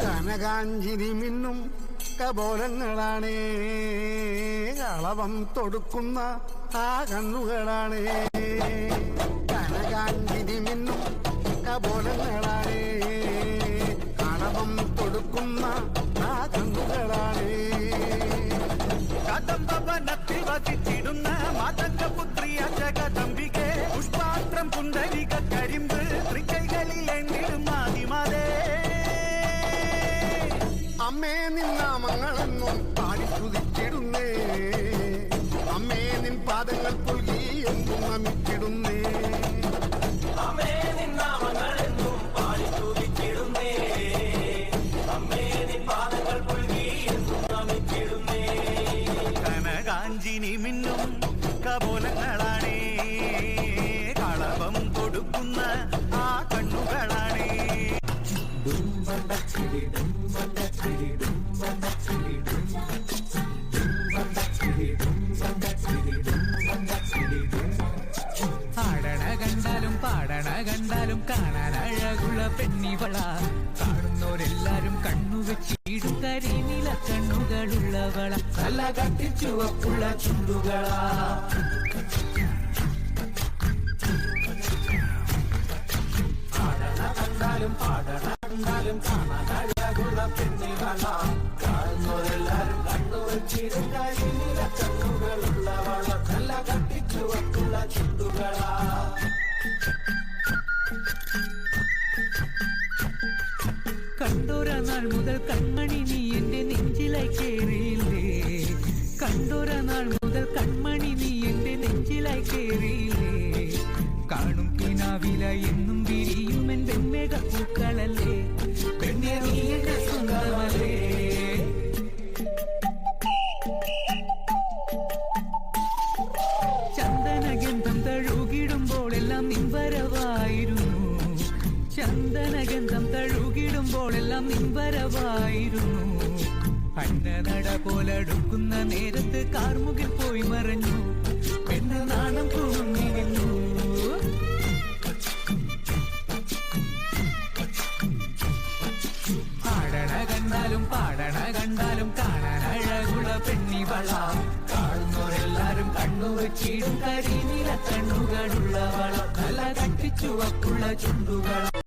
കനകാഞ്ചിരി മിന്നും കപോലങ്ങളാണേ, കളവം തൊടുക്കുന്ന ആ കണ്ണുകളാണേ. കനകാഞ്ചിരി മിന്നും കപോലങ്ങളാണേ, കളവം തൊടുക്കുന്ന ആ കണ്ണുകളാണേ. കദംബവനത്തിൽ വസിച്ചിടുന്ന മാതംഗപുത്രിയ ജഗദംബികെ, പുഷ്പാത്രം പുണ്ടരിക കരിമ്പ് തൃക്കൈകളിൽ എണ്ണിടും ആദിമാതേ. അമ്മേ നിന്നാമങ്ങളെന്നും പാടിസ്തുതിച്ചിടുന്നേ, അമ്മേ നിൻ പാദങ്ങൾ പുൽകി എന്നും നമിച്ചിടുന്നേ. അമ്മേ നിന്നാമങ്ങളെന്നും പാടിസ്തുതിച്ചിടുന്നേ, അമ്മേ നിൻ പാദങ്ങൾ പുൽകി എന്നും നമിച്ചിടുന്നേ. കനകാഞ്ചിനി മിന്നും കപോലങ്ങളാണേ, കളവം കൊടുക്കുന്ന ആ കണ്ണുകളാണേ. ആടണ കണ്ടാലും പാടണ കണ്ടാലും കാണാൻ അഴകുള്ള പെണ്ണിവള, കാണുന്നവരെല്ലാരും കണ്ണുവെച്ചിടും കരിനില കണ്ണുകളുള്ളവള, നല്ല കട്ടിച്ചുവപ്പുള്ള ചുണ്ടുകളാ. ആടണ കണ്ടാലും പാടണ കണ്ടാലും കാണാൻ അഴകുള്ള പെണ്ണിവള, കാണുന്നവരെല്ലാരും കണ്ണുവെച്ചിടും കരിനില കണ്ണുകളുള്ളവള, നല്ല കട്ടിച്ചുവപ്പുള്ള ചുണ്ടുകളാ. കണ്ടോര നാൾ മുതൽ കൺമണി നീ എന്റെ നെഞ്ചിലായി കേറിയില്ലേ, കണ്ടോര നാൾ മുതൽ കൺമണി നീ എന്റെ നെഞ്ചിലായി കേറിയില്ലേ. കാണും കിനാവില എന്നും വിരിയും എൻ വെൺമേഘ പൂക്കളല്ലേ, പെണ്ണെ നീ എന്റെ സ്വന്തമല്ലേ. ചന്ദനഗന്ധം തഴുകിടുമ്പോഴെല്ലാം നിൻവരവായിരുന്നു, ചന്ദനഗന്ധം തഴുകിടുമ്പോഴെല്ലാം നിൻവരവായിരുന്നു. അന്നനട പോലടുക്കുന്ന നേരത്ത് കാർമുകിൽ പോയി മറഞ്ഞു പെണ്ണ് നാണം കുണുങ്ങിരുന്നു ആടണ കണ്ടാലും കാണാൻ അഴകുള്ള പെണ്ണിവള കാണുന്നവരെല്ലാരും കണ്ണുവച്ചിടും കരിനീല കണ്ണുകളുള്ളവള നല്ല കട്ടിച്ചുവപ്പുള്ള ചുണ്ടുകള